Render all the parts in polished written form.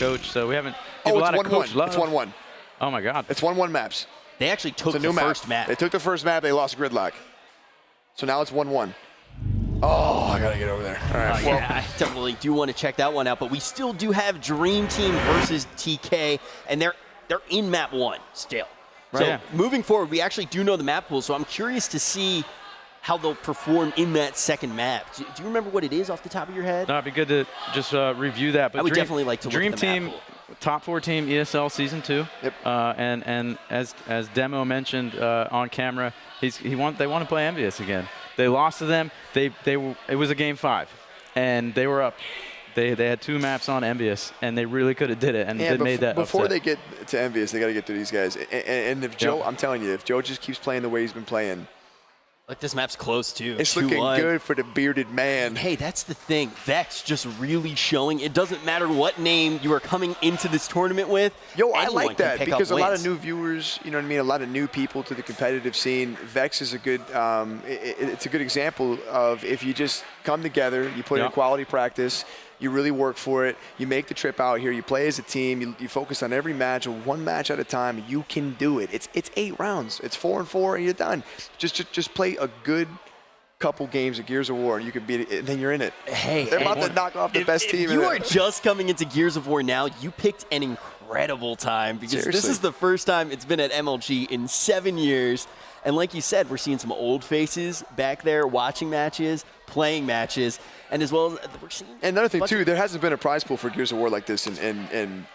coach, so we haven't. Oh, it's 1-1. It's 1-1. Oh my God. It's 1-1 maps. They actually took the first map. They took the first map. They lost gridlock. So now it's 1-1. Oh, I gotta get over there. All right. Yeah, I definitely do want to check that one out. But we still do have Dream Team versus TK, and they're in map 1 still. Right. So moving forward, we actually do know the map pool. So I'm curious to see how they'll perform in that second map. Do you remember what it is off the top of your head? No, it'd be good to just review that. But I would definitely like to look Dream at the Team, map pool. top 4 team, ESL Season 2. Yep. And as Demo mentioned on camera, they want to play Envious again. They lost to them. It was a game 5, and they were up. They had 2 maps on Envious, and they really could have did it, and they made that before upset. they get to Envious, they got to get to these guys. And if Joe, I'm telling you, if Joe just keeps playing the way he's been playing, Like, this map's close, too. it's looking good for the bearded man. Hey, that's the thing. Vex just really showing. It doesn't matter what name you are coming into this tournament with. Yo, I anyone like can that pick up because a lot of wins. new viewers, you know what I mean, a lot of new people to the competitive scene. Vex is a good, it's a good example of if you just come together, you put in quality practice, you really work for it, you make the trip out here, you play as a team, you focus on every match, one match at a time, you can do it. It's 8 rounds, it's 4-4, and you're done. Just play a good couple games of Gears of War, and you can beat it, and then you're in it. Hey, they're about to knock off the best team. If you are just coming into Gears of War now, you picked an incredible time because Seriously. this is the first time it's been at MLG in 7 years. And like you said, we're seeing some old faces back there watching matches, playing matches, and as well as we're seeing. And another thing too, there hasn't been a prize pool for Gears of War like this in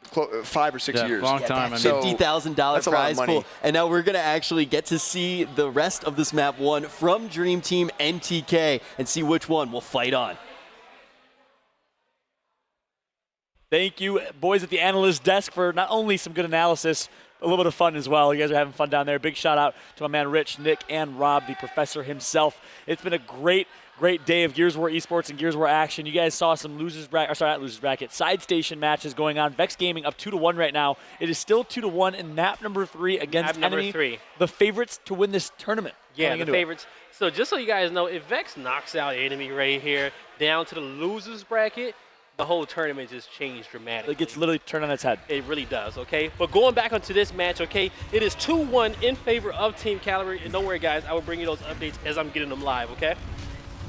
5 or 6 years. Long time. That $50,000 prize money. pool. And now we're going to actually get to see the rest of this map 1 from Dream Team and TK and see which one will fight on. Thank you, boys at the analyst desk, for not only some good analysis, a little bit of fun as well. You guys are having fun down there. Big shout out to my man Rich, Nick, and Rob, the professor himself. It's been a great day of Gears of War Esports and Gears of War action. You guys saw some side station matches going on. Vex Gaming up 2-1 right now. It is still 2-1 in map number 3 against map number enemy. 3. The favorites to win this tournament. Yeah, the favorites. So just so you guys know, if Vex knocks out enemy right here down to the losers bracket, the whole tournament just changed dramatically. It gets literally turned on its head. It really does, okay? But going back onto this match, okay, it is 2-1 in favor of Team Kaliber. And don't worry, guys, I will bring you those updates as I'm getting them live, okay?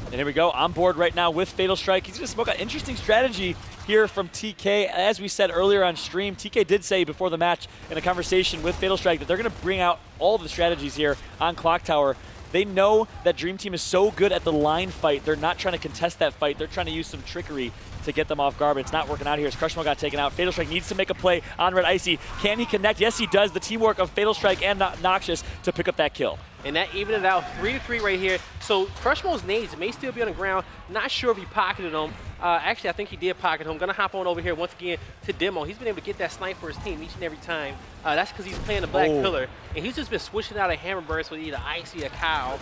And here we go, on board right now with Fatal Strike. He's going to smoke an interesting strategy here from TK. As we said earlier on stream, TK did say before the match in a conversation with Fatal Strike that they're going to bring out all the strategies here on Clock Tower. They know that Dream Team is so good at the line fight. They're not trying to contest that fight. They're trying to use some trickery to get them off guard, but it's not working out here as Crushmo got taken out. Fatal Strike needs to make a play on Red Icy. Can he connect? Yes, he does. The teamwork of Fatal Strike and Noxious to pick up that kill. And that evened it out 3-3 right here. So Crushmo's nades may still be on the ground. Not sure if he pocketed them. Actually, I think he did pocket him. Gonna hop on over here once again to Demo. He's been able to get that snipe for his team each and every time. That's because he's playing the Black Pillar. And he's just been switching out of Hammer Burst with either Icy or Kyle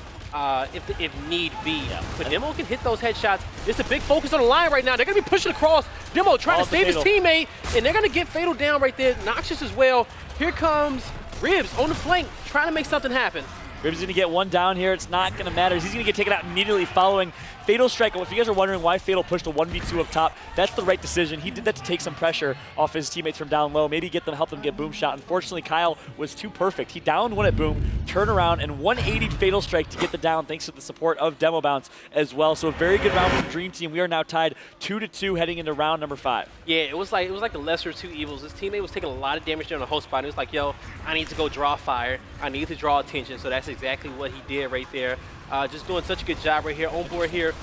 if need be. But Demo can hit those headshots. It's a big focus on the line right now. They're gonna be pushing across. Demo trying to save his teammate. And they're gonna get Fatal down right there. Noxious as well. Here comes Ribs on the flank trying to make something happen. Ribs is going to get one down here. It's not going to matter. He's going to get taken out immediately following Fatal Strike. If you guys are wondering why Fatal pushed a 1v2 up top, that's the right decision. He did that to take some pressure off his teammates from down low, maybe help them get boom shot. Unfortunately, Kyle was too perfect. He downed one at boom, turned around, and 180'd Fatal Strike to get the down thanks to the support of Demo Bounce as well. So a very good round from Dream Team. We are now tied 2-2 heading into round number 5. Yeah, it was like the lesser of two evils. His teammate was taking a lot of damage there on the host spot. And he was like, yo, I need to go draw fire. I need to draw attention. So that's exactly what he did right there. Just doing such a good job right here on board here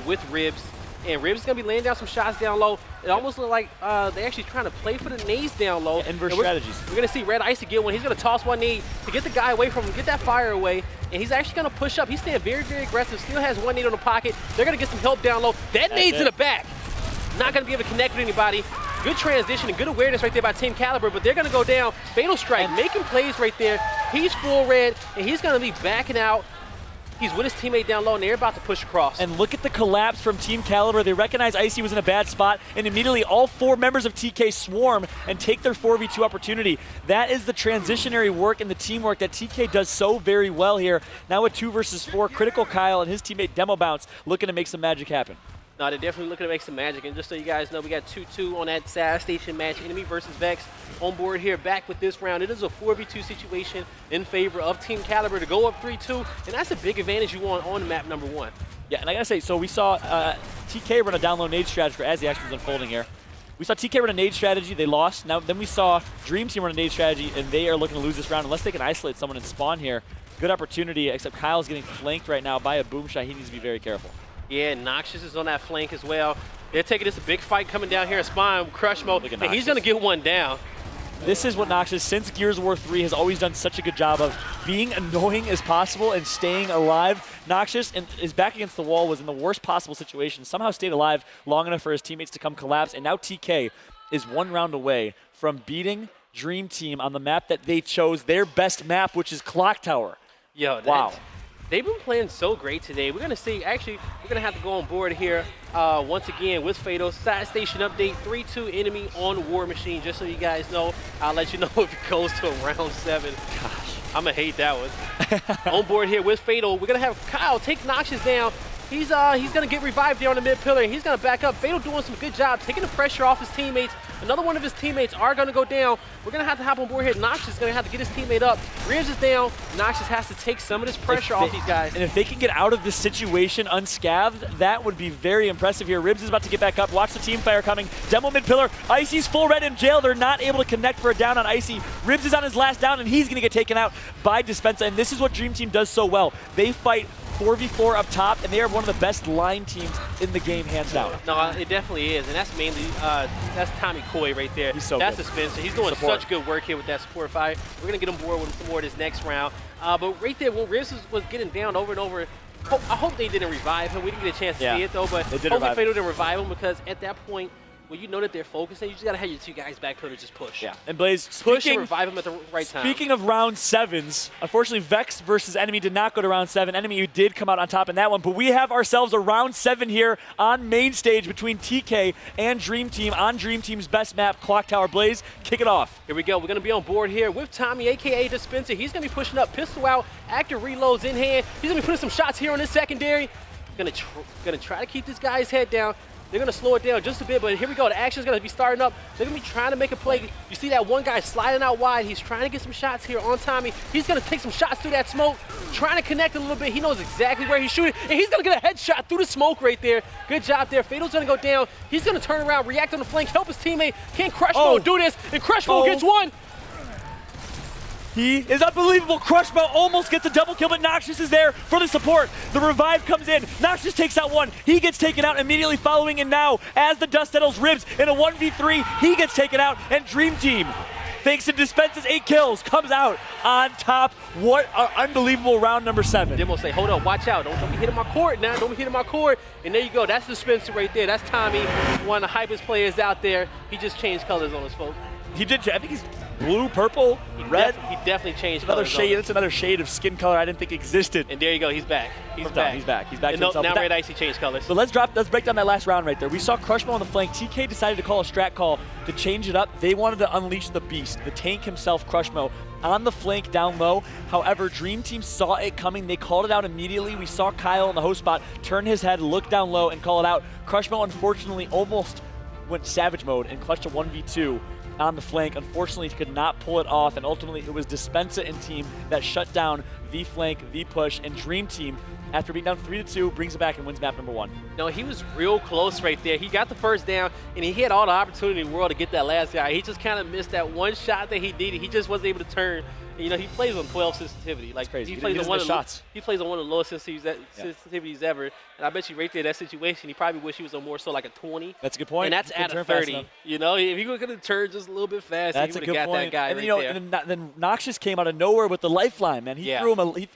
with Ribs. And Ribs is going to be laying down some shots down low. It almost looked like they're actually trying to play for the nades down low. Yeah, inverse strategies. We're going to see Red Icy get one. He's going to toss one nade to get the guy away from him, get that fire away. And he's actually going to push up. He's staying very, very aggressive. Still has one nade on the pocket. They're going to get some help down low. That nade's in the back. Not going to be able to connect with anybody. Good transition and good awareness right there by Team Kaliber, but they're going to go down. Fatal Strike making plays right there. He's full red, and he's going to be backing out. He's with his teammate down low, and they're about to push across. And look at the collapse from Team Kaliber. They recognize Icy was in a bad spot, and immediately all 4 members of TK swarm and take their 4v2 opportunity. That is the transitionary work and the teamwork that TK does so very well here. Now with 2 versus 4, Critical Kyle and his teammate Demo Bounce looking to make some magic happen. No, they're definitely looking to make some magic. And just so you guys know, we got 2-2 on that SAD station match. Enemy versus Vex on board here, back with this round. It is a 4v2 situation in favor of Team Kaliber to go up 3-2, and that's a big advantage you want on map number 1. Yeah, and I gotta say, so we saw TK run a down low nade strategy as the action was unfolding here. We saw TK run a nade strategy, they lost. Now then we saw Dream Team run a nade strategy, and they are looking to lose this round unless they can isolate someone and spawn here. Good opportunity, except Kyle's getting flanked right now by a boom shot. He needs to be very careful. Yeah, Noxious is on that flank as well. They're taking this a big fight coming down here in spawn, Crush Mode, and he's gonna get one down. This is what Noxious, since Gears of War 3, has always done such a good job of being annoying as possible and staying alive. Noxious, and his back against the wall, was in the worst possible situation, somehow stayed alive long enough for his teammates to come collapse, and now TK is 1 round away from beating Dream Team on the map that they chose, their best map, which is Clock Tower. Yo, wow. They've been playing so great today. We're going to see, actually, we're going to have to go on board here once again with Fatal. Side station update, 3-2 enemy on War Machine. Just so you guys know, I'll let you know if it goes to round 7. Gosh. I'm going to hate that one. On board here with Fatal, we're going to have Kyle take Noxious down. He's going to get revived there on the mid pillar, and he's going to back up. Fatal doing some good job, taking the pressure off his teammates. Another one of his teammates are going to go down. We're going to have to hop on board here. Noxious is going to have to get his teammate up. Ribs is down. Noxious has to take some of this pressure off these guys. And if they can get out of this situation unscathed, that would be very impressive here. Ribs is about to get back up. Watch the team fire coming. Demo mid pillar. Icy's full red in jail. They're not able to connect for a down on Icy. Ribs is on his last down, and he's going to get taken out by Dispensa. And this is what Dream Team does so well. They fight 4v4 up top, and they are one of the best line teams in the game, hands down. No, it definitely is, and that's mainly, that's Tommy Coy right there. He's so that's good. Dispensa. He's doing such good work here with that support fight. We're going to get on board with some more of this next round. But right there, when Ribs was getting down over and over, I hope they didn't revive him. We didn't get a chance to see it, though, but hopefully Fatal didn't revive him, because at that point, when you know that they're focusing, you just got to have your 2 guys back pillar just push. Yeah, and Blaze, push and revive him at the right time. Speaking of round 7s, unfortunately Vex versus Enemy did not go to round 7. Enemy did come out on top in that one, but we have ourselves a round 7 here on main stage between TK and Dream Team on Dream Team's best map, Clock Tower. Blaze, kick it off. Here we go. We're going to be on board here with Tommy, a.k.a. Dispensa. He's going to be pushing up, pistol out, active reloads in hand. He's going to be putting some shots here on this secondary. Going to try to keep this guy's head down. They're going to slow it down just a bit, but here we go. The action's going to be starting up. They're going to be trying to make a play. You see that one guy sliding out wide. He's trying to get some shots here on Tommy. He's going to take some shots through that smoke, trying to connect a little bit. He knows exactly where he's shooting, and he's going to get a headshot through the smoke right there. Good job there. Fatal's going to go down. He's going to turn around, react on the flank, help his teammate. Can Crush Mode do this? And Crush Mode gets one. He is unbelievable. Crushmo almost gets a double kill, but Noxious is there for the support. The revive comes in. Noxious takes out one. He gets taken out immediately following, and now, as the dust settles, Ribs in a 1v3, he gets taken out, and Dream Team, thanks to Dispensa's 8 kills, comes out on top. What an unbelievable round number 7. Demo say, hold up, watch out. Don't be hitting my court now. Don't be hitting my court. And there you go. That's Dispensa right there. That's Tommy, one of the hypest players out there. He just changed colors on his folks. He did. I think he's blue, purple, red. He definitely changed another colors. Shade. That's another shade of skin color I didn't think existed. And there you go. He's back. He's back. He's back. He's back and to himself. Now Red Icy changed colors. So let's break down that last round right there. We saw Crushmo on the flank. TK decided to call a strat call to change it up. They wanted to unleash the beast, the tank himself, Crushmo, on the flank down low. However, Dream Team saw it coming. They called it out immediately. We saw Kyle in the host spot turn his head, look down low, and call it out. Crushmo unfortunately almost went savage mode and clutched a 1v2 on the flank. Unfortunately, he could not pull it off, and ultimately it was Dispensa and team that shut down the flank, the push, and Dream Team, after being down 3-2, brings it back and wins map number 1. No, he was real close right there. He got the first down, and he had all the opportunity in the world to get that last guy. He just kind of missed that one shot that he needed. He just wasn't able to turn. And, you know, he plays on 12 sensitivity. Like, crazy. He plays on one of shots. He plays on one of the lowest sensitivities ever. And I bet you right there, that situation, he probably wish he was on more so like a 20. That's a good point. And that's at a 30. You know, if he was going to turn just a little bit faster, he would have got that guy and, right you know, there. And then Noxious came out of nowhere with the lifeline, man. He threw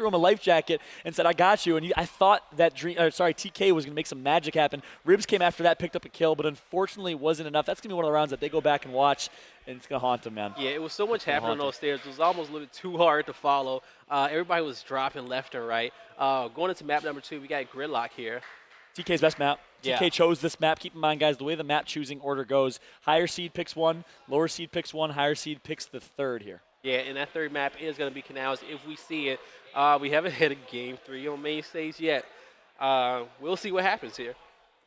him a life jacket and said, "I got you." And I thought that TK was going to make some magic happen. Ribs came after that, picked up a kill, but unfortunately wasn't enough. That's going to be one of the rounds that they go back and watch, and it's going to haunt them, man. Yeah, it was so much happening on those stairs. It was almost a little bit too hard to follow. Everybody was dropping left and right. Going into map number 2, we got Gridlock here. TK's best map. Yeah. TK chose this map. Keep in mind, guys, the way the map choosing order goes, higher seed picks 1, lower seed picks 1, higher seed picks the 3rd here. Yeah, and that 3rd map is going to be Canals if we see it. We haven't had a game 3 on main stage yet. We'll see what happens here.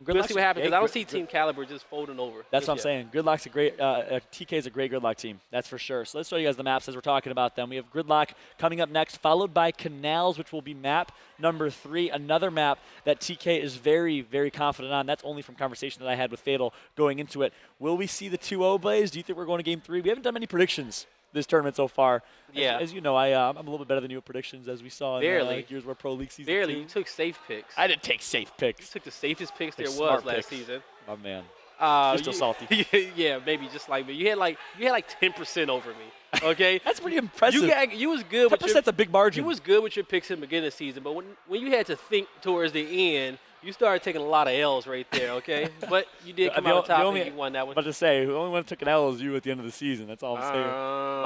Gridlock's We'll see what happens, because I don't see Grid- Team Kaliber just folding over. That's just what I'm yet. saying. Gridlock's a great, TK is a great Gridlock team. That's for sure. So let's show you guys the maps as we're talking about them. We have Gridlock coming up next, followed by Canals, which will be map number 3, another map that TK is very, very confident on. That's only from conversation that I had with Fatal going into it. Will we see the 2-0 Blaze? Do you think we're going to game 3? We haven't done many predictions this tournament so far. Yeah. As you know, I'm a little bit better than you at predictions, as we saw in Barely. Gears of War Pro League Season Barely. 2. You took safe picks. I didn't take safe You picks. took the safest picks there Smart was last picks. season. My man. You're still salty. Yeah, maybe just like me. You had like 10% over me. Okay. That's pretty impressive. You was good with your. 10%'s a big margin. You was good with your picks in the beginning of the season, but when you had to think towards the end, you started taking a lot of L's right there. Okay, but you did come out on top and you won that one. But to say, the only one that took an L is you at the end of the season. That's all I'm saying.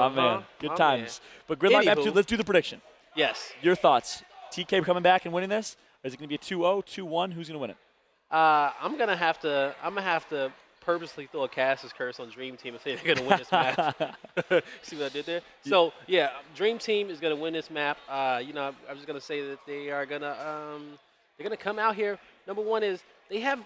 My man. Good times. But Gridlock Map 2, let's do the prediction. Yes. Your thoughts. TK coming back and winning this? Or is it going to be a 2-0, 2-1? Who's going to win it? I'm gonna have to purposely throw a Cass's curse on Dream Team and say they're gonna win this map. See what I did there? So yeah, Dream Team is gonna win this map. I'm just gonna say that they're gonna come out here. Number one is they have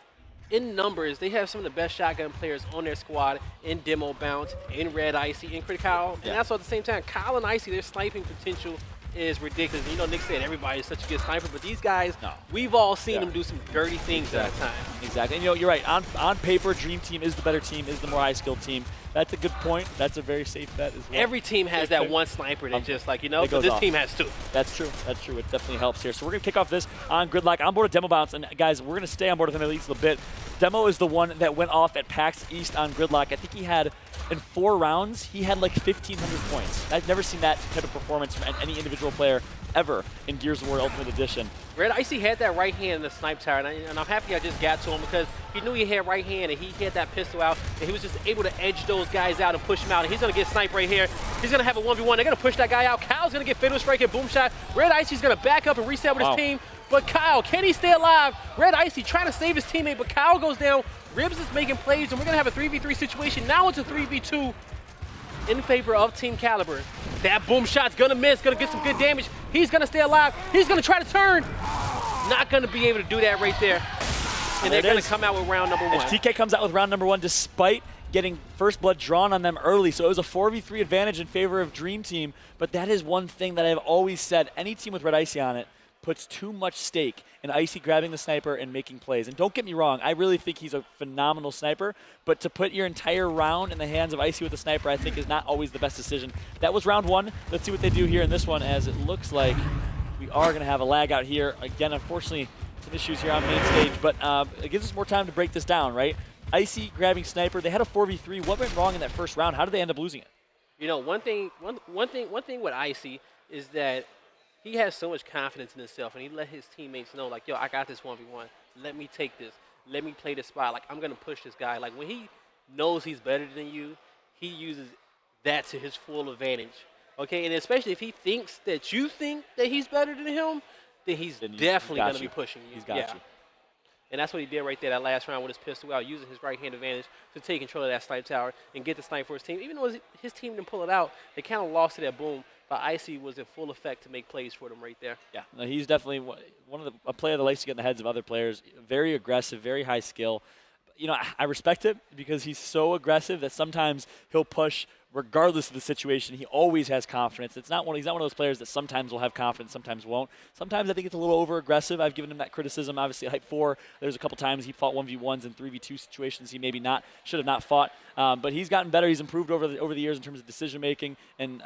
in numbers, they have some of the best shotgun players on their squad in Demo Bounce, in Red Icy, in Critical, and also at the same time, Kyle and Icy, their sniping potential is ridiculous. You know, Nick said everybody is such a good sniper, but these guys, we've all seen them do some dirty things at a time. Exactly. And you're right. On paper, Dream Team is the better team, is the more high-skilled team. That's a good point. That's a very safe bet as well. Every team has that one sniper that just but this team has two. That's true. That's true. It definitely helps here. So we're going to kick off this on Gridlock. On board with Demo Bounce. And guys, we're going to stay on board with him at least a little bit. Demo is the one that went off at PAX East on Gridlock. I think he had, in 4 rounds, he had like 1,500 points. I've never seen that type of performance from any individual player ever in Gears of War Ultimate Edition. Red Icy had that right hand in the snipe tower, and I'm happy I just got to him because he knew he had right hand, and he had that pistol out, and he was just able to edge those guys out and push them out, and he's going to get sniped right here. He's going to have a 1v1. They're going to push that guy out. Kyle's going to get Fatal Strike and Boom Shot. Red Icy's going to back up and reset with his team, but Kyle, can he stay alive? Red Icy trying to save his teammate, but Kyle goes down. Ribs is making plays, and we're going to have a 3v3 situation. Now it's a 3v2 in favor of Team Kaliber. That boom shot's gonna miss, gonna get some good damage. He's gonna stay alive. He's gonna try to turn. Not gonna be able to do that right there. And they're gonna come out with round number 1. And TK comes out with round number 1 despite getting first blood drawn on them early. So it was a 4v3 advantage in favor of Dream Team. But that is one thing that I've always said. Any team with Red Icy on it puts too much stake in Icy grabbing the sniper and making plays. And don't get me wrong, I really think he's a phenomenal sniper, but to put your entire round in the hands of Icy with the sniper, I think is not always the best decision. That was round 1. Let's see what they do here in this one, as it looks like we are going to have a lag out here. Again, unfortunately, some issues here on main stage, but it gives us more time to break this down, right? Icy grabbing sniper, they had a 4v3. What went wrong in that first round? How did they end up losing it? You know, one thing with Icy is that he has so much confidence in himself, and he let his teammates know, like, yo, I got this 1v1. Let me take this. Let me play this spot. Like, I'm going to push this guy. Like, when he knows he's better than you, he uses that to his full advantage. Okay? And especially if he thinks that you think that he's better than him, then he's definitely going to be pushing you. He's got you. And that's what he did right there that last round with his pistol out, using his right-hand advantage to take control of that snipe tower and get the snipe for his team. Even though his team didn't pull it out, they kind of lost to that boom. But Icy was in full effect to make plays for them right there. Yeah, no, he's definitely a player that likes to get in the heads of other players. Very aggressive, very high skill. You know, I respect it because he's so aggressive that sometimes he'll push regardless of the situation. He always has confidence. He's not one of those players that sometimes will have confidence, sometimes won't. Sometimes I think it's a little over-aggressive. I've given him that criticism. Obviously, at Hype 4, there's a couple times he fought 1v1s and 3v2 situations he maybe should have not fought. But he's gotten better. He's improved over the years in terms of decision-making and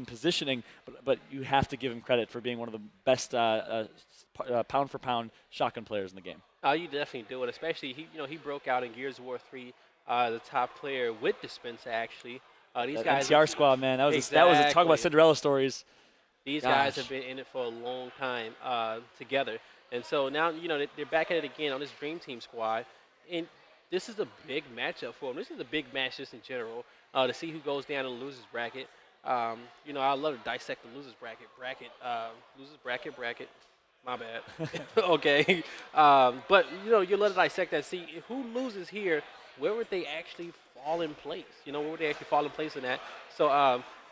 positioning. But you have to give him credit for being one of the best pound-for-pound shotgun players in the game. Oh, you definitely do it. Especially, he broke out in Gears of War 3, the top player with Dispenser, actually. These guys, NCR squad, man. That was a talk about Cinderella stories. These guys have been in it for a long time together, and so now they're back at it again on this Dream Team squad, and this is a big matchup for them. This is a big match just in general to see who goes down in the losers bracket. I love to dissect the losers bracket. Losers bracket. My bad. Okay, but you let it dissect that. See who loses here. Where would they actually fall in place? Where would they actually fall in place in that? So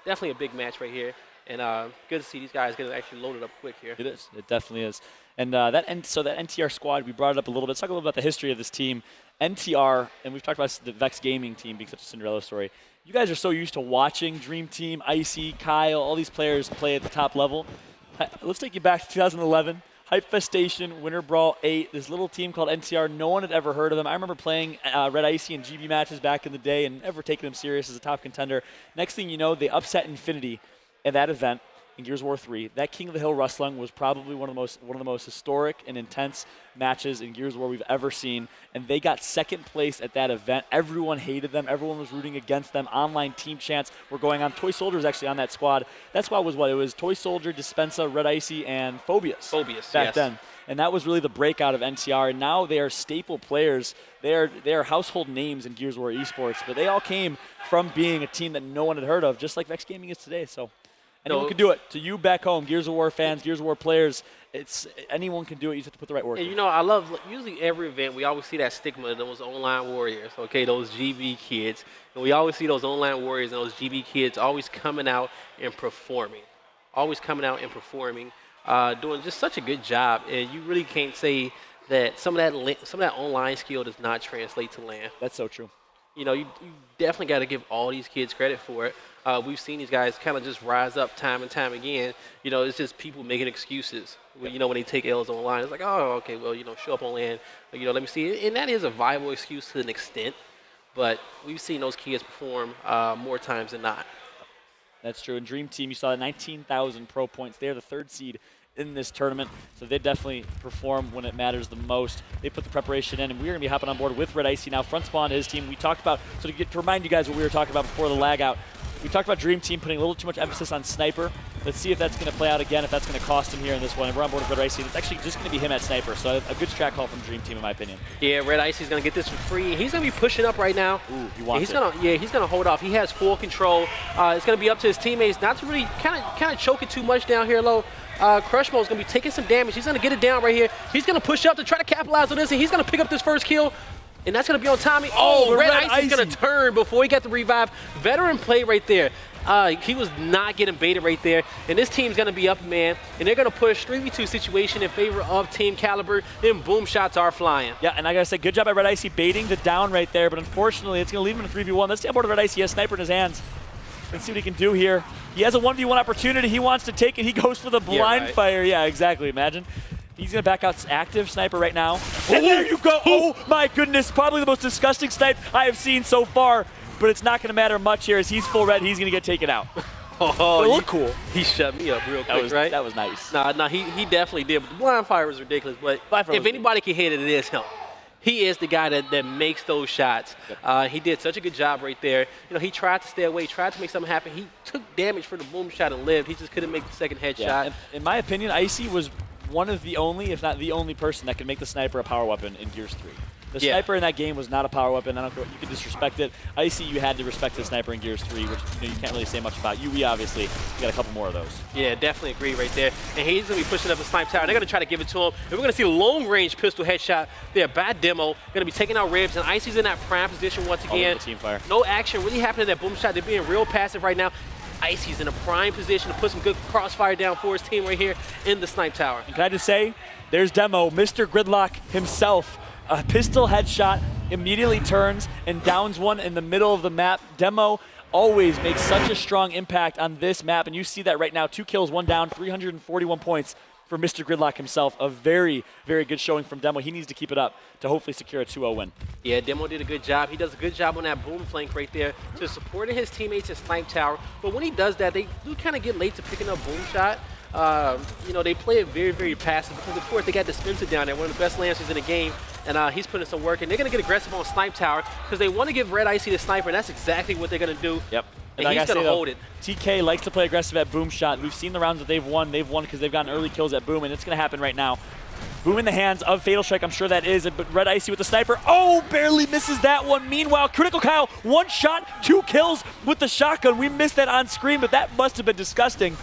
definitely a big match right here. And good to see these guys getting actually loaded up quick here. It is. It definitely is. And so that NTR squad, we brought it up a little bit. Let's talk a little about the history of this team. NTR, and we've talked about the Vex Gaming team being such a Cinderella story. You guys are so used to watching Dream Team, Icy, Kyle, all these players play at the top level. Let's take you back to 2011. Hypefestation, Winter Brawl 8, this little team called NTR. No one had ever heard of them. I remember playing Red Icy and GB matches back in the day and never taking them serious as a top contender. Next thing you know, they upset Infinity at that event in Gears of War 3. That King of the Hill wrestling was probably one of the most historic and intense matches in Gears of War we've ever seen, and they got second place at that event. Everyone hated them. Everyone was rooting against them. Online team chants were going on. Toy Soldier was actually on that squad. That squad was what? It was Toy Soldier, Dispensa, Red Icy, and Phobius. Back then. And that was really the breakout of NTR, and now they are staple players. They are household names in Gears of War Esports, but they all came from being a team that no one had heard of, just like Vex Gaming is today. So anyone can do it. To you back home, Gears of War fans, Gears of War players, anyone can do it. You just have to put the right work in. You know, I love, usually every event, we always see that stigma of those online warriors, okay, those GB kids. And we always see those online warriors and those GB kids always coming out and performing. Doing just such a good job. And you really can't say that some of that online skill does not translate to LAN. That's so true. You know, you definitely got to give all these kids credit for it. We've seen these guys kind of just rise up time and time again. You know, it's just people making excuses. You know, when they take L's online, it's like, oh, okay, well, you know, show up on LAN. You know, let me see. And that is a viable excuse to an extent. But we've seen those kids perform more times than not. That's true. In Dream Team, you saw the 19,000 pro points. They're the third seed in this tournament, so they definitely perform when it matters the most. They put the preparation in, and we're going to be hopping on board with Red Icy now. Front Spawn, his team, we talked about, so to remind you guys what we were talking about before the lag out, we talked about Dream Team putting a little too much emphasis on Sniper. Let's see if that's going to play out again, if that's going to cost him here in this one. And we're on board with Red Icy, and it's actually just going to be him at Sniper, so a good strat call from Dream Team, in my opinion. Yeah, Red Icy's going to get this for free. He's going to be pushing up right now. Ooh, he wants he's going to hold off. He has full control. It's going to be up to his teammates not to really kind of choke it too much down here low. Crushmo is going to be taking some damage. He's going to get it down right here. He's going to push up to try to capitalize on this, and he's going to pick up this first kill. And that's going to be on Tommy. Oh, Red Icy's going to turn before he got the revive. Veteran play right there. He was not getting baited right there. And this team's going to be up, man. And they're going to push 3v2 situation in favor of Team Kaliber. And boom shots are flying. Yeah, and I got to say, good job by Red Icy baiting the down right there. But unfortunately, it's going to leave him in a 3v1. Let's see on board Red Icy. He has Sniper in his hands. Let's see what he can do here. He has a 1v1 opportunity. He wants to take it. He goes for the blind fire. Yeah, exactly. Imagine. He's going to back out active Sniper right now. And there you go. Oh, my goodness. Probably the most disgusting snipe I have seen so far. But it's not going to matter much here as he's full red. He's going to get taken out. Oh, cool. He shut me up real quick, right? That was nice. Nah, he definitely did. But the blind fire was ridiculous. But if anybody can hit it, it is him. He is the guy that makes those shots. Yep. He did such a good job right there. You know, he tried to stay away, tried to make something happen. He took damage for the boom shot and lived. He just couldn't make the second headshot. Yeah. In my opinion, Icy was one of the only, if not the only person that could make the sniper a power weapon in Gears 3. The sniper in that game was not a power weapon. I don't care what, you could disrespect it. Icy, you had to respect the sniper in Gears 3, which you can't really say much about. UE, obviously, you got a couple more of those. Yeah, definitely agree right there. And he's going to be pushing up a snipe tower. They're going to try to give it to him. And we're going to see a long-range pistol headshot there. Bad demo. Going to be taking out ribs. And Icy's in that prime position once again. Team fire. No action really happening at that boom shot. They're being real passive right now. Icy's in a prime position to put some good crossfire down for his team right here in the snipe tower. And can I just say, there's Demo, Mr. Gridlock himself. A pistol headshot, immediately turns and downs one in the middle of the map. Demo always makes such a strong impact on this map, and you see that right now. 2 kills, 1 down, 341 points for Mr. Gridlock himself. A very, very good showing from Demo. He needs to keep it up to hopefully secure a 2-0 win. Yeah, Demo did a good job. He does a good job on that boom flank right there to supporting his teammates at snipe tower. But when he does that, they do kind of get late to picking up boom shot. You know, they play it very, very passive because, of course, they got Dispensa down there, one of the best lancers in the game, and he's putting some work in. They're going to get aggressive on snipe tower because they want to give Red Icy the sniper, and that's exactly what they're going to do. Yep. And he's going to hold it. TK likes to play aggressive at boom shot. We've seen the rounds that they've won. They've won because they've gotten early kills at boom, and it's going to happen right now. Boom in the hands of Fatal Strike, I'm sure that is, but Red Icy with the sniper. Oh, barely misses that one. Meanwhile, Critical Kyle, 1 shot, 2 kills with the shotgun. We missed that on screen, but that must have been disgusting.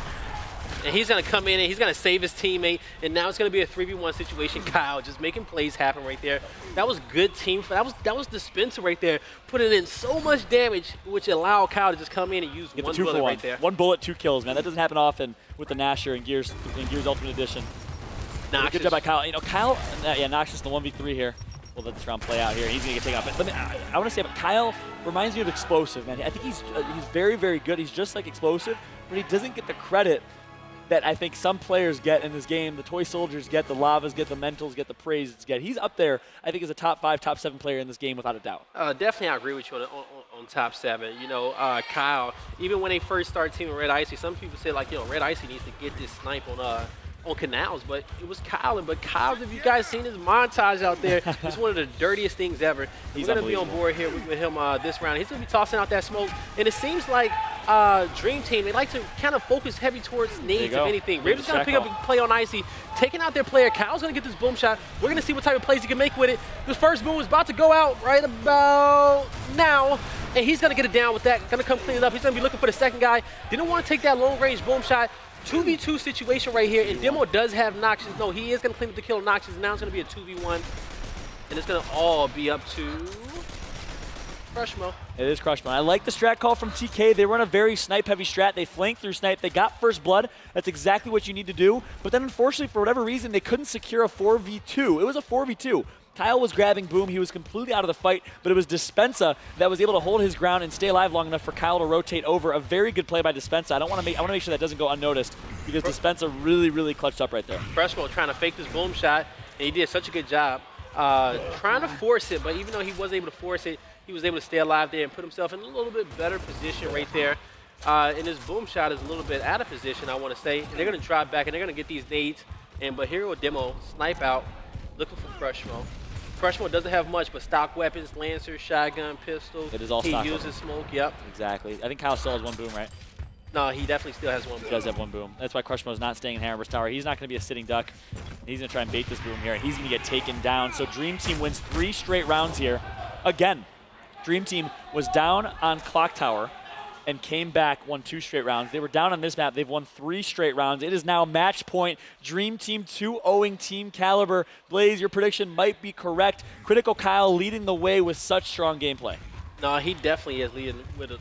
And he's going to come in and he's going to save his teammate. And now it's going to be a 3v1 situation. Kyle just making plays happen right there. That was good team. That was Dispensa right there, putting in so much damage, which allowed Kyle to just come in and use one bullet right there. 1 bullet, 2 kills, man. That doesn't happen often with the Nasher in Gears Ultimate Edition. Noxious. Good job by Kyle. You know, Kyle, yeah, Noxious in the 1v3 here. We'll let this round play out here. He's going to get taken out. But I want to say, but Kyle reminds me of Explosive, man. I think he's very, very good. He's just like Explosive, but he doesn't get the credit that I think some players get in this game. The Toy Soldiers get, the Lavas get, the Mentals get, the Praise get. He's up there, I think, as a top 5, top 7 player in this game without a doubt. Definitely, I agree with you on top 7. You know, Kyle, even when they first started teaming Red Icy, some people say, like, you know, Red Icy needs to get this snipe on Canals, but it was Kyle. But Kyle, if you guys seen his montage out there, it's one of the dirtiest things ever. We're going to be on board here with him this round. He's going to be tossing out that smoke, and it seems like Dream Team, they like to kind of focus heavy towards nades, if anything. Ribs is going to pick up and play on Icy, taking out their player. Kyle's going to get this boom shot. We're going to see what type of plays he can make with it. The first boom is about to go out right about now, and he's going to get it down with that. Going to come clean it up. He's going to be looking for the second guy. Didn't want to take that long-range boom shot. 2v2 situation right here, and Demo does have Noxious. No, he is going to clean up the kill of Noxious. Now it's going to be a 2v1, and it's going to all be up to Crushmo. It is Crushmo. I like the strat call from TK. They run a very snipe-heavy strat. They flank through snipe. They got first blood. That's exactly what you need to do. But then, unfortunately, for whatever reason, they couldn't secure a 4v2. It was a 4v2. Kyle was grabbing Boom. He was completely out of the fight, but it was Dispensa that was able to hold his ground and stay alive long enough for Kyle to rotate over. A very good play by Dispensa. I want to make sure that doesn't go unnoticed because Dispensa really, really clutched up right there. Crushmo trying to fake this boom shot, and he did such a good job trying to force it, but even though he wasn't able to force it, he was able to stay alive there and put himself in a little bit better position right there. And his boom shot is a little bit out of position, I want to say. And they're going to drop back, and they're going to get these nades. But here will Demo snipe out, looking for Crushmo. Crushmo doesn't have much, but stock weapons, Lancer, shotgun, pistol. It is all stock. He uses smoke, yep. Exactly. I think Kyle still has 1 boom, right? No, he definitely still has 1 boom. He does have 1 boom. That's why Crushmo is not staying in Hammer's Tower. He's not going to be a sitting duck. He's going to try and bait this boom here, and he's going to get taken down. So Dream Team wins 3 straight rounds here. Again, Dream Team was down on Clock Tower and came back, won 2 straight rounds. They were down on this map. They've won 3 straight rounds. It is now match point. Dream Team 2-0ing Team Kaliber. Blaze, your prediction might be correct. Critical Kyle leading the way with such strong gameplay. No, he definitely is leading with a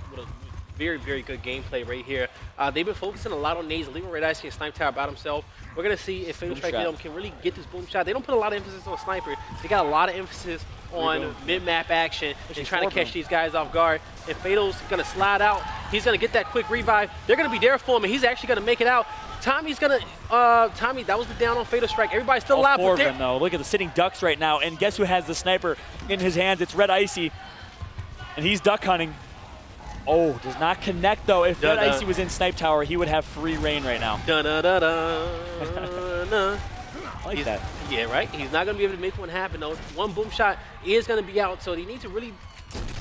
very, very good gameplay right here. They've been focusing a lot on nades, leaving Red Icy and Snipe Tower about himself. We're going to see if Fatal Strike can really get this boom shot. They don't put a lot of emphasis on Sniper. They got a lot of emphasis on mid-map action and trying to catch these guys off guard. And Fatal's going to slide out. He's going to get that quick revive. They're going to be there for him, and he's actually going to make it out. Tommy's going to, Tommy, that was the down on Fatal Strike. Everybody's still alive. All 4 of them, though. Look at the sitting ducks right now. And guess who has the sniper in his hands? It's Red Icy. And he's duck hunting. Oh, does not connect, though. If Red Icy was in Snipe Tower, he would have free reign right now. I like that. Yeah, right? He's not going to be able to make one happen, though. 1 boom shot is going to be out, so they need to really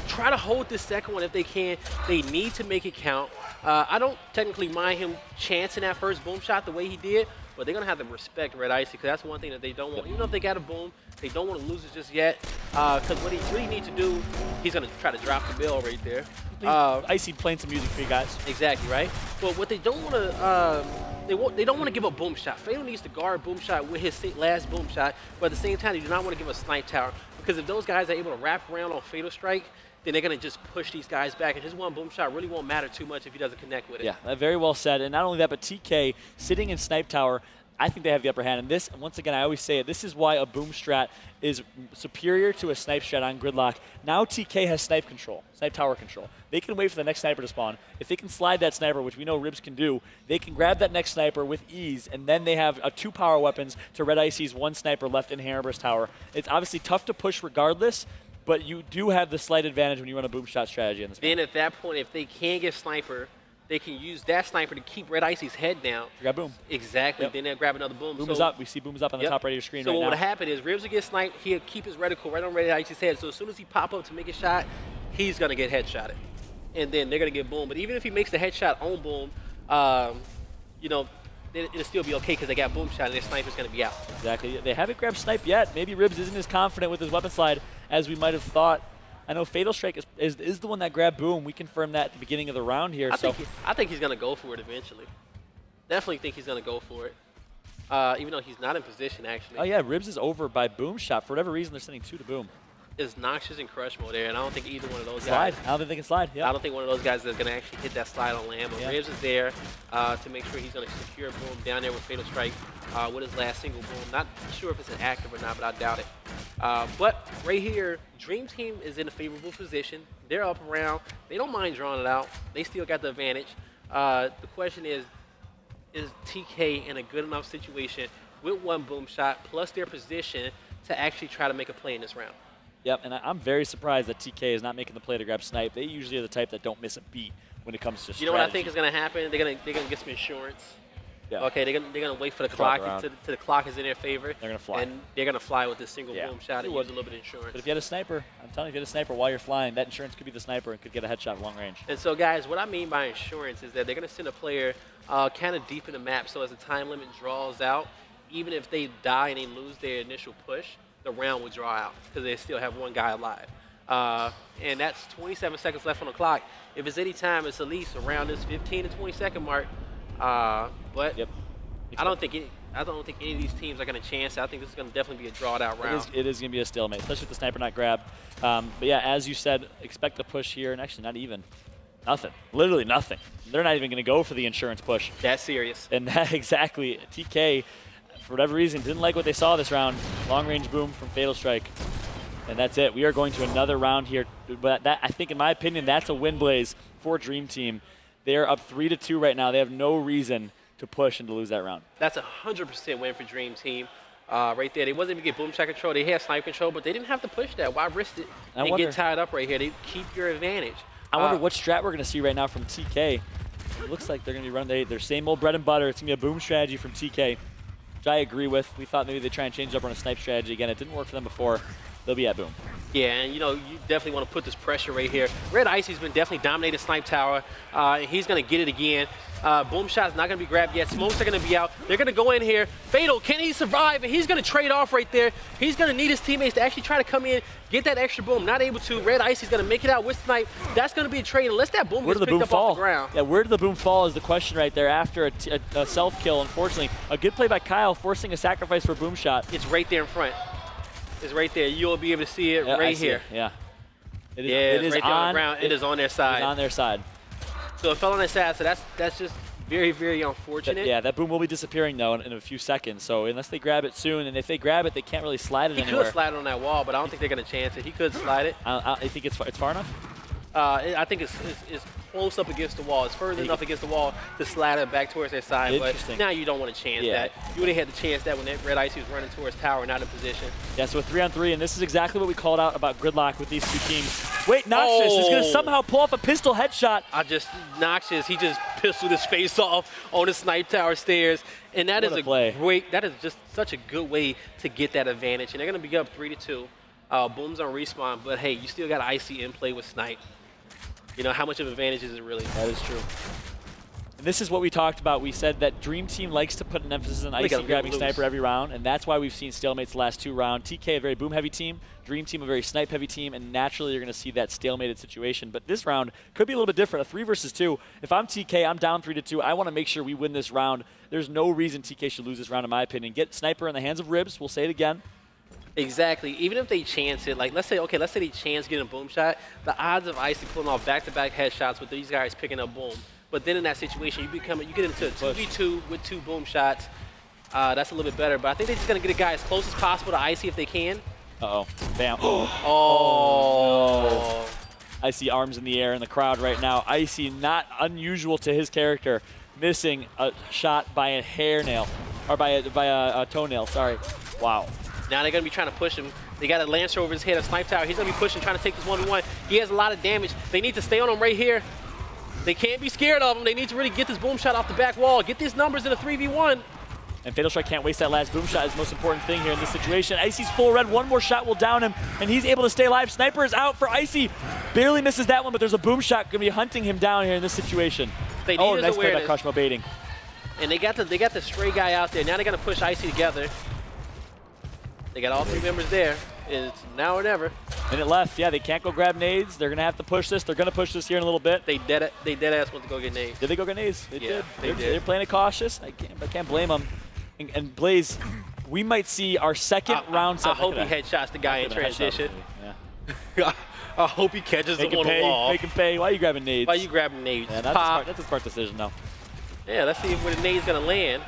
try to hold this second one if they can. They need to make it count. I don't technically mind him chancing that first boom shot the way he did, but they're going to have to respect Red Icy because that's one thing that they don't want. Even though if they got a boom, they don't want to lose it just yet because what he really needs to do, he's going to try to drop the bill right there. Icy playing some music for you guys. Exactly, right? But what they don't want to, they don't want to give a boom shot. Fatal needs to guard boom shot with his last boom shot, but at the same time, they do not want to give a Snipe Tower because if those guys are able to wrap around on Fatal Strike, then they're going to just push these guys back, and his 1 boom shot really won't matter too much if he doesn't connect with it. Yeah, very well said. And not only that, but TK sitting in Snipe Tower, I think they have the upper hand. And this, once again, I always say it, this is why a boom strat is superior to a snipe strat on Gridlock. Now TK has snipe control, Snipe Tower control. They can wait for the next sniper to spawn. If they can slide that sniper, which we know Ribs can do, they can grab that next sniper with ease, and then they have 2 power weapons to Red Icy's 1 sniper left in Hammer's Tower. It's obviously tough to push regardless, but you do have the slight advantage when you run a boom shot strategy in this Then at that point, if they can get sniper, they can use that sniper to keep Red Icy's head down. Grab boom. Exactly. Yep. Then they'll grab another boom. Boom is up. We see boom is up on the top right of your screen right now. So what would happen is Ribs would get sniped. He'll keep his reticle right on Red Icy's head. So as soon as he pop up to make a shot, he's going to get headshotted. And then they're going to get boom. But even if he makes the headshot on boom, you know, it'll still be okay because they got boom shot and their sniper's going to be out. Exactly. They haven't grabbed snipe yet. Maybe Ribs isn't as confident with his weapon slide as we might have thought. I know Fatal Strike is the one that grabbed boom. We confirmed that at the beginning of the round here. I think he's going to go for it eventually. Definitely think he's going to go for it. Even though he's not in position, actually. Oh, yeah. Ribs is over by boom shot. For whatever reason, they're sending 2 to boom. It's Noxious and Crushmo there, and I don't think either one of those guys. guys. I don't think they can slide. Yep. I don't think one of those guys is going to actually hit that slide on land. But Yeah. Ribs is there to make sure he's going to secure boom down there with Fatal Strike. with his last single boom. Not sure if it's an active or not, but I doubt it. But right here, Dream Team is in a favorable position. They're up around. They don't mind drawing it out. They still got the advantage. The question is TK in a good enough situation with one boom shot plus their position to actually try to make a play in this round? Yep, and I'm very surprised that TK is not making the play to grab Snipe. They usually are the type that don't miss a beat when it comes to strategy. You know what I think is going to happen? They're gonna get some insurance. Yeah. Okay, they're gonna wait for the clock until the clock is in their favor. They're gonna fly. And they're gonna fly with this single boom shot and use a little bit of insurance. But if you had a sniper, I'm telling you, if you had a sniper while you're flying, that insurance could be the sniper and could get a headshot long range. And so, guys, what I mean by insurance is that they're gonna send a player kind of deep in the map, so as the time limit draws out, even if they die and they lose their initial push, the round will draw out because they still have one guy alive. And that's 27 seconds left on the clock. If it's any time, it's at least around this 15 to 20 second mark. But I don't think any of these teams are going to chance it. I think this is going to definitely be a drawed out round. It is going to be a stalemate, especially with the sniper not grabbed. But yeah, as you said, expect a push here, and actually not even. Nothing. Literally nothing. They're not even going to go for the insurance push. That's serious. And that exactly, TK, for whatever reason, didn't like what they saw this round. Long range boom from Fatal Strike. And that's it. We are going to another round here. But that, I think, in my opinion, that's a win, Blaze, for Dream Team. They are up 3-2 right now. They have no reason to push and to lose that round. That's a 100% win for Dream Team right there. They wasn't even get boom shot control. They had snipe control, but they didn't have to push that. Why risk it and get tied up right here? They keep your advantage. I wonder what strat we're going to see right now from TK. It looks like they're going to be running their same old bread and butter. It's going to be a boom strategy from TK, which I agree with. We thought maybe they'd try and change it up on a snipe strategy. Again, it didn't work for them before. They'll be at boom. Yeah, and you know, you definitely want to put this pressure right here. Red Icy's been definitely dominating Snipe Tower. He's going to get it again. Boom shot's not going to be grabbed yet. Smokes are going to be out. They're going to go in here. Fatal, can he survive? And he's going to trade off right there. He's going to need his teammates to actually try to come in, get that extra boom. Not able to. Red Icy's going to make it out with Snipe. That's going to be a trade unless that boom gets picked up off the ground. Yeah, where did the boom fall is the question right there after a self-kill, unfortunately. A good play by Kyle, forcing a sacrifice for a boom shot. It's right there in front. It's right there. You'll be able to see it right here. Yeah. It is, it is right on the ground. It is on their side. It's on their side. So it fell on their side. So that's just very, very unfortunate. Yeah, that boom will be disappearing though in a few seconds. So unless they grab it soon, and if they grab it, they can't really slide it anywhere. He could slide it on that wall, but I don't think they're going to chance it. He could slide it. I think it's far enough. I think it's close up against the wall. It's further enough against the wall to slide it back towards their side. But now you don't want to chance that. You would have had to chance that when that Red Icy was running towards tower, not in position. Yeah, so 3-on-3, and this is exactly what we called out about gridlock with these two teams. Wait, Noxious is going to somehow pull off a pistol headshot. Noxious, he just pistoled his face off on the Snipe Tower stairs. And that is that is just such a good way to get that advantage. And they're going to be up 3-2. Boom's on respawn, but hey, you still got Icy in play with Snipe. You know, how much of an advantage is it really? That is true. And this is what we talked about. We said that Dream Team likes to put an emphasis on Icy grabbing Sniper every round, and that's why we've seen stalemates the last 2 rounds. TK, a very boom-heavy team. Dream Team, a very snipe-heavy team, and naturally you're going to see that stalemated situation. But this round could be a little bit different, a 3 versus 2. If I'm TK, I'm down 3-2. I want to make sure we win this round. There's no reason TK should lose this round, in my opinion. Get Sniper in the hands of Ribs. We'll say it again. Exactly. Even if they chance it, like let's say they chance getting a boom shot, the odds of Icy pulling off back-to-back headshots with these guys picking up boom. But then in that situation, you get into a 2v2 with 2 boom shots. That's a little bit better. But I think they're just gonna get a guy as close as possible to Icy if they can. Uh-oh. Bam. Oh. No. Icy arms in the air in the crowd right now. Icy, not unusual to his character, missing a shot by a hairnail, or by a toenail. Sorry. Wow. Now they're going to be trying to push him. They got a Lancer over his head, a Snipe Tower. He's going to be pushing, trying to take this 1v1. He has a lot of damage. They need to stay on him right here. They can't be scared of him. They need to really get this boom shot off the back wall. Get these numbers in a 3v1. And Fatal Strike can't waste that last boom shot. Is the most important thing here in this situation. Icy's full red. One more shot will down him, and he's able to stay alive. Sniper is out for Icy. Barely misses that one, but there's a boom shot going to be hunting him down here in this situation. They need nice play by Crushmo baiting. And they got the stray guy out there. Now they're going to push Icy together. They got all 3 members there. It's now or never. Minute left. Yeah, they can't go grab nades. They're going to have to push this. They're going to push this here in a little bit. They dead ass went to go get nades. Did they go get nades? They did. They did. They're playing it cautious. I can't blame them. And Blaze, we might see our second round. I hope he headshots the guy in transition. Yeah. I hope he catches him on the wall. Make him pay. Why are you grabbing nades? Why are you grabbing nades? Yeah, that's a smart decision, though. Yeah, let's see where the nade's going to land.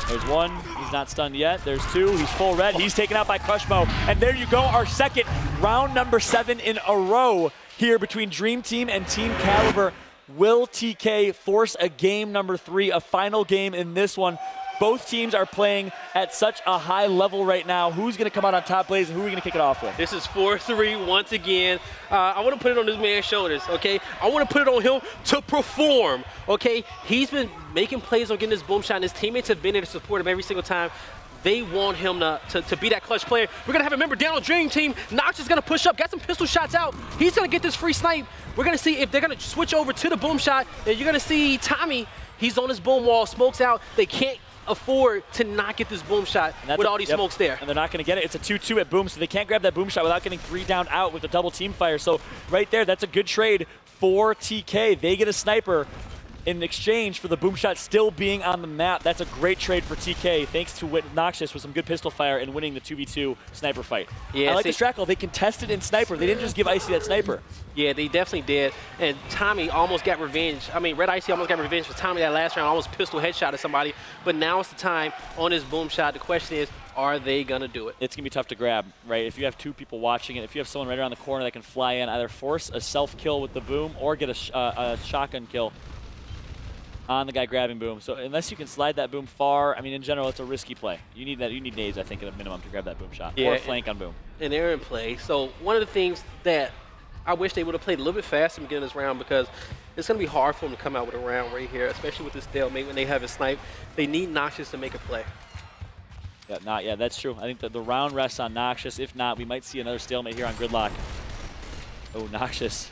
There's one. He's not stunned yet. There's two. He's full red. He's taken out by Crushmo. And there you go, our second round number 7 in a row here between Dream Team and Team Kaliber. Will TK force a game number 3, a final game in this one? Both teams are playing at such a high level right now. Who's going to come out on top, Blaze, and who are we going to kick it off with? This is 4-3 once again. I want to put it on this man's shoulders, okay? I want to put it on him to perform, okay? He's been making plays on getting this boom shot, and his teammates have been there to support him every single time. They want him to be that clutch player. We're going to have a member down on Dream Team. Nox is going to push up, got some pistol shots out. He's going to get this free snipe. We're going to see if they're going to switch over to the boom shot. And you're going to see Tommy, he's on his boom wall, smokes out. They can't afford to not get this boom shot with all these smokes there. And they're not going to get it. It's a 2-2 at boom, so they can't grab that boom shot without getting 3 down out with a double team fire. So right there, that's a good trade for TK. They get a sniper in exchange for the boom shot still being on the map. That's a great trade for TK, thanks to Noxious with some good pistol fire and winning the 2v2 sniper fight. Yeah, I like the strat call. They contested in sniper. They didn't just give Icy that sniper. Yeah, they definitely did. And Tommy almost got revenge. I mean, Red Icy almost got revenge for Tommy that last round, almost pistol headshot at somebody. But now it's the time on this boom shot. The question is, are they going to do it? It's going to be tough to grab, right? If you have 2 people watching it, if you have someone right around the corner that can fly in, either force a self-kill with the boom or get a shotgun kill on the guy grabbing boom. So unless you can slide that boom far, I mean, in general, it's a risky play. You need that. You need nades, I think, at a minimum to grab that boom shot. Yeah, or flank on boom. And they're in play. So one of the things that I wish they would have played a little bit faster in the beginning of this round, because it's going to be hard for them to come out with a round right here, especially with this stalemate when they have a snipe. They need Noxious to make a play. Yeah, that's true. I think that the round rests on Noxious. If not, we might see another stalemate here on Gridlock. Oh, Noxious.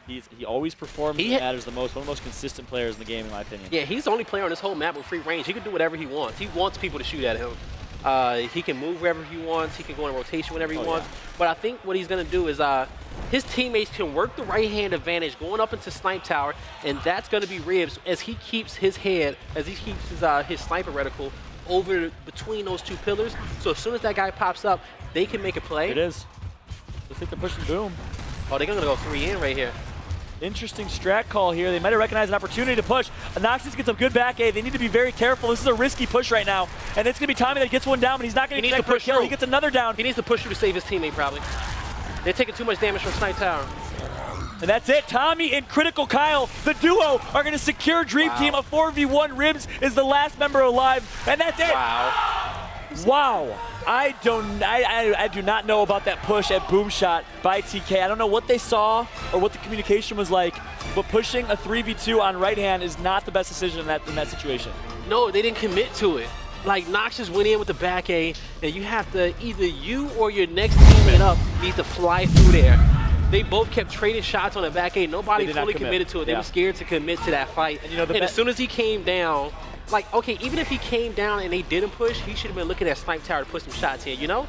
He always performs when it matters the most. One of the most consistent players in the game, in my opinion. Yeah, he's the only player on this whole map with free range. He can do whatever he wants. He wants people to shoot at him. He can move wherever he wants. He can go in rotation whenever he wants. Yeah. But I think what he's going to do is his teammates can work the right-hand advantage going up into Snipe Tower, and that's going to be Ribs as he keeps his head, as he keeps his sniper reticle over between those 2 pillars. So as soon as that guy pops up, they can make a play. It is. Looks like they're pushing boom. Oh, they're going to go 3 in right here. Interesting strat call here. They might have recognized an opportunity to push. Noxious gets a good back A. They need to be very careful. This is a risky push right now. And it's going to be Tommy that gets one down, but he's not going to get a kill. He gets another down. He needs to push through to save his teammate, probably. They're taking too much damage from Snipe Tower. And that's it. Tommy and Critical Kyle, the duo, are going to secure Dream Team. A 4v1. Ribs is the last member alive. And that's it. Wow. I do not know about that push at boom shot by TK. I don't know what they saw or what the communication was like, but pushing a 3v2 on right hand is not the best decision in that situation. No, they didn't commit to it. Like, Noxious went in with the back A, and you have to, either you or your next teammate up needs to fly through there. They both kept trading shots on the back A. Nobody fully committed to it. They were scared to commit to that fight. And, and as soon as he came down, like, okay, even if he came down and they didn't push, he should have been looking at Snipe Tower to put some shots here, you know?